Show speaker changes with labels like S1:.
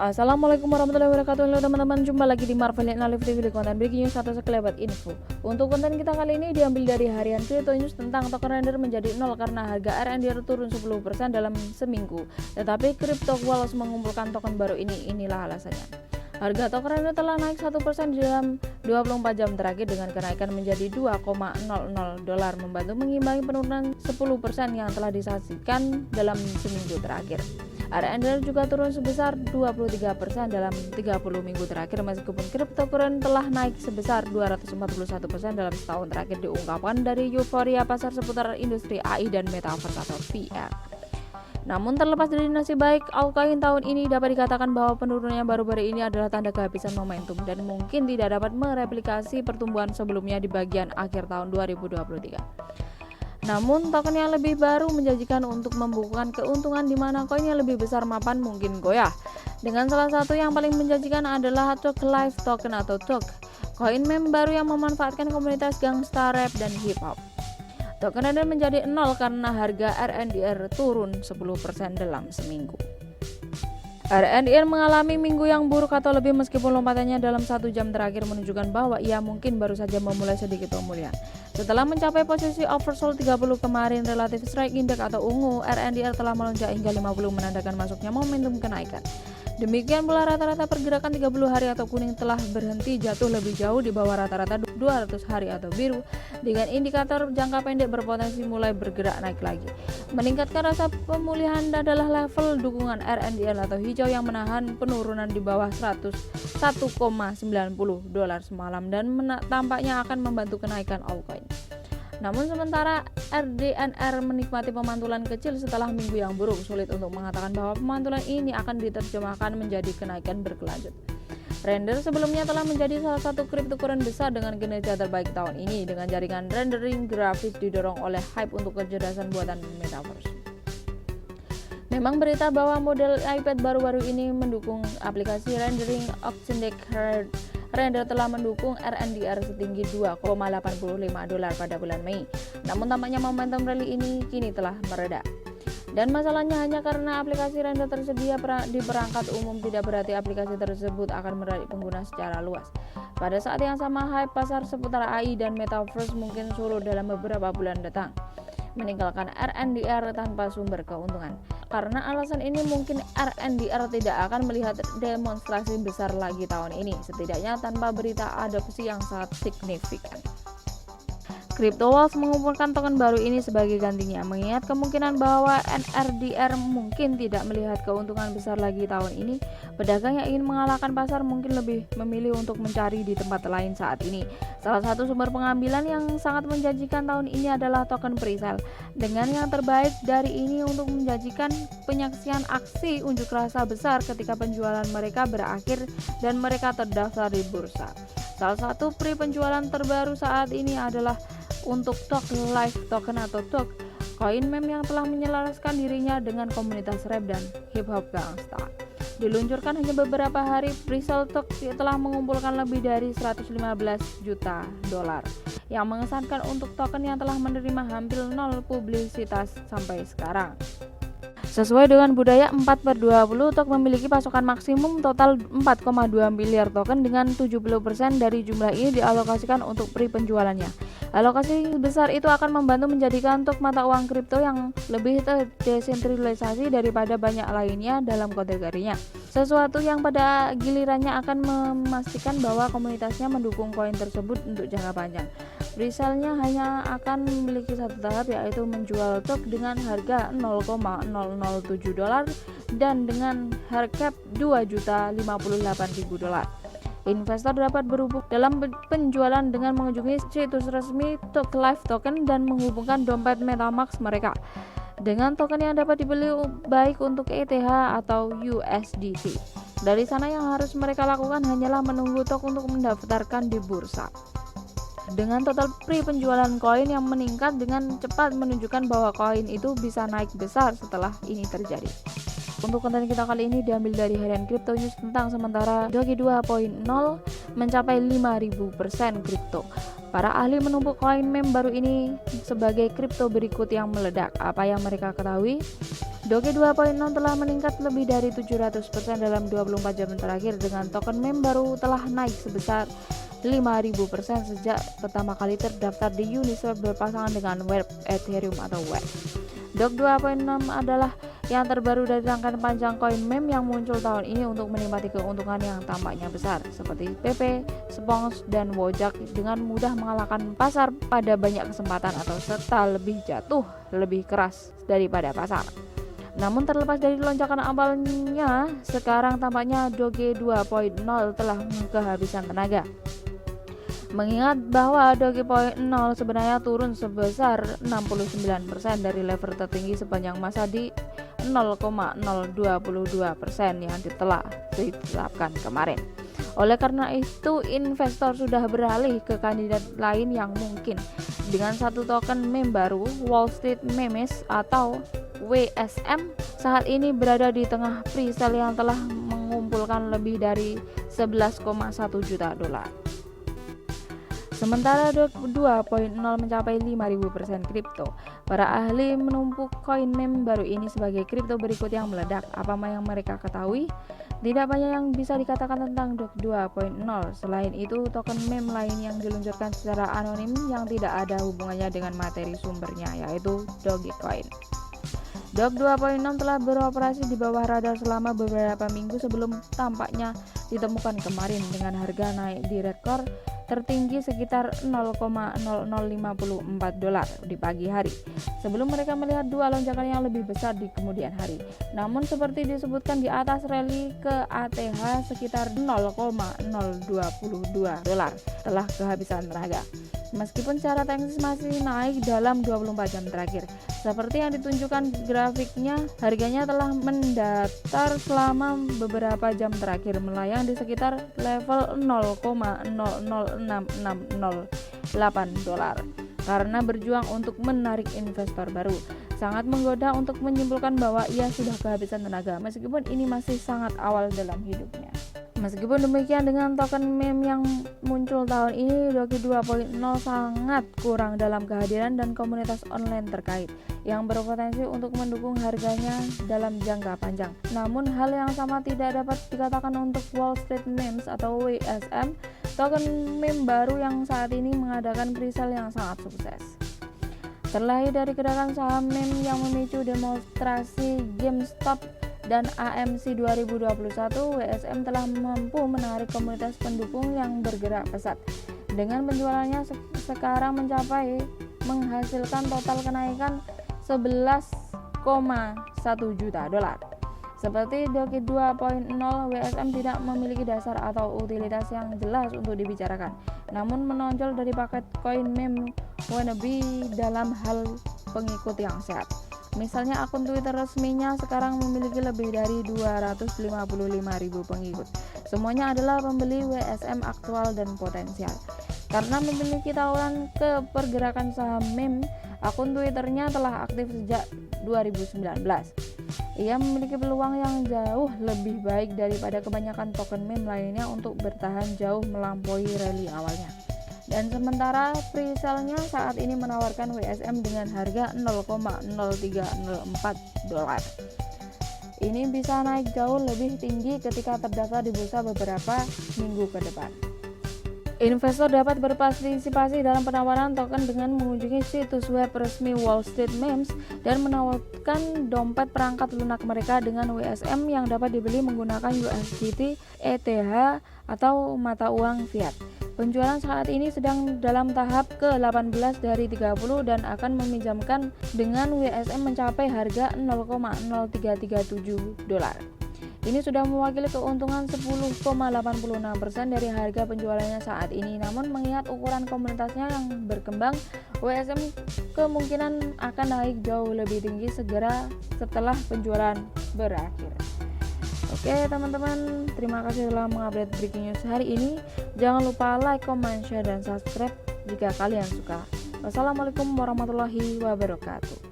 S1: Assalamualaikum warahmatullahi wabarakatuh. Halo teman-teman, jumpa lagi di Marvel Live Review di konten breaking news atau sekelebat info. Untuk konten kita kali ini diambil dari harian Crypto News tentang token render menjadi 0 karena harga RNDR turun 10% dalam seminggu. Tetapi Crypto Walls mengumpulkan token baru ini, inilah alasannya. Harga token render telah naik 1% di dalam 24 jam terakhir dengan kenaikan menjadi $2,00 membantu mengimbangi penurunan 10% yang telah disaksikan dalam seminggu terakhir. RNDR juga turun sebesar 23% dalam 30 minggu terakhir meskipun cryptocurrency telah naik sebesar 241% dalam setahun terakhir diungkapkan dari euforia pasar seputar industri AI dan metaverse atau VR. Namun terlepas dari nasib baik altcoin tahun ini, dapat dikatakan bahwa penurunannya baru-baru ini adalah tanda kehabisan momentum dan mungkin tidak dapat mereplikasi pertumbuhan sebelumnya di bagian akhir tahun 2023. Namun token yang lebih baru menjanjikan untuk membukukan keuntungan di mana koin yang lebih besar mapan mungkin goyah. Dengan salah satu yang paling menjanjikan adalah Tog Life Token atau Tog, koin meme baru yang memanfaatkan komunitas gangsta rap dan hip hop. Token render menjadi 0 karena harga RNDR turun 10% dalam seminggu. RNDR mengalami minggu yang buruk atau lebih meskipun lompatannya dalam 1 jam terakhir menunjukkan bahwa ia mungkin baru saja memulai sedikit pemulihan. Setelah mencapai posisi oversold 30 kemarin, Relative Strike Index atau ungu, RNDR telah melonjak hingga 50 menandakan masuknya momentum kenaikan. Demikian pula rata-rata pergerakan 30 hari atau kuning telah berhenti jatuh lebih jauh di bawah rata-rata 200 hari atau biru dengan indikator jangka pendek berpotensi mulai bergerak naik lagi. Meningkatkan rasa pemulihan adalah level dukungan RNDR atau hijau yang menahan penurunan di bawah $100.90 semalam dan tampaknya akan membantu kenaikan altcoin. Namun sementara RDNR menikmati pemantulan kecil setelah minggu yang buruk, sulit untuk mengatakan bahwa pemantulan ini akan diterjemahkan menjadi kenaikan berkelanjut. Render sebelumnya telah menjadi salah satu cryptocurrency besar dengan kinerja terbaik tahun ini dengan jaringan rendering grafis didorong oleh hype untuk kecerdasan buatan metaverse. Memang berita bahwa model iPad baru-baru ini mendukung aplikasi rendering Oxydeck Render telah mendukung RNDR setinggi $2,85 pada bulan Mei. Namun tampaknya momentum rally ini kini telah mereda. Dan masalahnya hanya karena aplikasi render tersedia di perangkat umum, tidak berarti aplikasi tersebut akan menarik pengguna secara luas. Pada saat yang sama, hype pasar seputar AI dan metaverse mungkin surut dalam beberapa bulan datang, meninggalkan RNDR tanpa sumber keuntungan. Karena alasan ini mungkin RNDR tidak akan melihat demonstrasi besar lagi tahun ini, setidaknya tanpa berita adopsi yang sangat signifikan. Crypto Walls mengumpulkan token baru ini sebagai gantinya, mengingat kemungkinan bahwa NRDR mungkin tidak melihat keuntungan besar lagi tahun ini. Pedagang yang ingin mengalahkan pasar mungkin lebih memilih untuk mencari di tempat lain saat ini. Salah satu sumber pengambilan yang sangat menjanjikan tahun ini adalah token presale, dengan yang terbaik dari ini untuk menjanjikan penyaksian aksi unjuk rasa besar ketika penjualan mereka berakhir dan mereka terdaftar di bursa. Salah satu penjualan terbaru saat ini adalah untuk Tog Life Token atau Tog, koin meme yang telah menyelaraskan dirinya dengan komunitas rap dan hip hop gangsta. Diluncurkan hanya beberapa hari, presale Tog telah mengumpulkan lebih dari $115 juta, yang mengesankan untuk token yang telah menerima hampir 0 publisitas sampai sekarang. Sesuai dengan budaya 4/20, Tog memiliki pasokan maksimum total 4,2 miliar token dengan 70% dari jumlah ini dialokasikan untuk penjualannya. Alokasi besar itu akan membantu menjadikan Tog mata uang kripto yang lebih terdesentralisasi daripada banyak lainnya dalam kategorinya. Sesuatu yang pada gilirannya akan memastikan bahwa komunitasnya mendukung koin tersebut untuk jangka panjang. Presale-nya hanya akan memiliki satu tahap, yaitu menjual Tog dengan harga $0,007 dan dengan hard cap $2.058.000. Investor dapat berhubung dalam penjualan dengan mengunjungi situs resmi Tog Life Token dan menghubungkan dompet MetaMask mereka dengan token yang dapat dibeli baik untuk ETH atau USDT. Dari sana yang harus mereka lakukan hanyalah menunggu Tog untuk mendaftarkan di bursa. Dengan total penjualan koin yang meningkat dengan cepat menunjukkan bahwa koin itu bisa naik besar setelah ini terjadi. Untuk konten kita kali ini diambil dari harian Crypto News tentang sementara Doge 2.0 mencapai 5.000% kripto. Para ahli menumpuk koin meme baru ini sebagai kripto berikut yang meledak. Apa yang mereka ketahui? Doge 2.0 telah meningkat lebih dari 700% dalam 24 jam terakhir, dengan token meme baru telah naik sebesar 5.000% sejak pertama kali terdaftar di Uniswap berpasangan dengan Web Ethereum atau WET. Doge 2.6 adalah yang terbaru dari rangkaian panjang koin meme yang muncul tahun ini untuk menikmati keuntungan yang tampaknya besar, seperti PP, Sponge, dan Wojak dengan mudah mengalahkan pasar pada banyak kesempatan atau serta lebih jatuh lebih keras daripada pasar. Namun terlepas dari lonjakan awalnya, sekarang tampaknya Doge 2.0 telah kehabisan tenaga. Mengingat bahwa Doge 0 sebenarnya turun sebesar 69% dari level tertinggi sepanjang masa di 0,022% yang telah ditetapkan kemarin. Oleh karena itu, investor sudah beralih ke kandidat lain yang mungkin. Dengan satu token meme baru, Wall Street Memes atau WSM saat ini berada di tengah pre-sale yang telah mengumpulkan lebih dari 11,1 juta dolar. Sementara Doge 2.0 mencapai 5.000% kripto. Para ahli menumpuk koin meme baru ini sebagai kripto berikut yang meledak. Apa yang mereka ketahui? Tidak banyak yang bisa dikatakan tentang Doge 2.0. Selain itu, token meme lain yang diluncurkan secara anonim yang tidak ada hubungannya dengan materi sumbernya, yaitu Dogecoin. Doge 2.0 telah beroperasi di bawah radar selama beberapa minggu sebelum tampaknya ditemukan kemarin dengan harga naik di rekor tertinggi sekitar 0,0054 dolar di pagi hari, sebelum mereka melihat dua lonjakan yang lebih besar di kemudian hari. Namun seperti disebutkan di atas, rally ke ATH sekitar 0,022 dolar telah kehabisan tenaga. Meskipun secara teknis masih naik dalam 24 jam terakhir, seperti yang ditunjukkan grafiknya, harganya telah mendatar selama beberapa jam terakhir, melayang di sekitar level 0,006608 dolar. Karena berjuang untuk menarik investor baru, sangat menggoda untuk menyimpulkan bahwa ia sudah kehabisan tenaga, meskipun ini masih sangat awal dalam hidupnya. Meskipun demikian, dengan token meme yang muncul tahun ini, Doge 2.0 sangat kurang dalam kehadiran dan komunitas online terkait yang berpotensi untuk mendukung harganya dalam jangka panjang. Namun hal yang sama tidak dapat dikatakan untuk Wall Street Memes atau WSM, token meme baru yang saat ini mengadakan pre-sale yang sangat sukses. Terlahir dari gerakan saham meme yang memicu demonstrasi GameStop dan AMC 2021, WSM telah mampu menarik komunitas pendukung yang bergerak pesat. Dengan penjualannya sekarang menghasilkan total kenaikan 11,1 juta dolar. Seperti Doge 2.0, WSM tidak memiliki dasar atau utilitas yang jelas untuk dibicarakan, namun menonjol dari paket koin meme wannabe dalam hal pengikut yang sehat. Misalnya akun Twitter resminya sekarang memiliki lebih dari 255.000 pengikut. Semuanya adalah pembeli WSM aktual dan potensial. Karena memiliki tahunan ke pergerakan saham meme, akun Twitternya telah aktif sejak 2019. Ia memiliki peluang yang jauh lebih baik daripada kebanyakan token meme lainnya untuk bertahan jauh melampaui rally awalnya. Dan sementara pre-sale-nya saat ini menawarkan WSM dengan harga 0,0304 dolar. Ini bisa naik jauh lebih tinggi ketika terdaftar di bursa beberapa minggu ke depan. Investor dapat berpartisipasi dalam penawaran token dengan mengunjungi situs web resmi Wall Street Memes dan menawarkan dompet perangkat lunak mereka dengan WSM yang dapat dibeli menggunakan USDT, ETH, atau mata uang fiat. Penjualan saat ini sedang dalam tahap ke-18 dari 30 dan akan meminjamkan dengan WSM mencapai harga 0,0337 dolar. Ini sudah mewakili keuntungan 10,86% dari harga penjualannya saat ini. Namun mengingat ukuran komunitasnya yang berkembang, WSM kemungkinan akan naik jauh lebih tinggi segera setelah penjualan berakhir. Oke teman-teman, terima kasih telah mengupdate breaking news hari ini. Jangan lupa like, comment, share, dan subscribe jika kalian suka. Wassalamualaikum warahmatullahi wabarakatuh.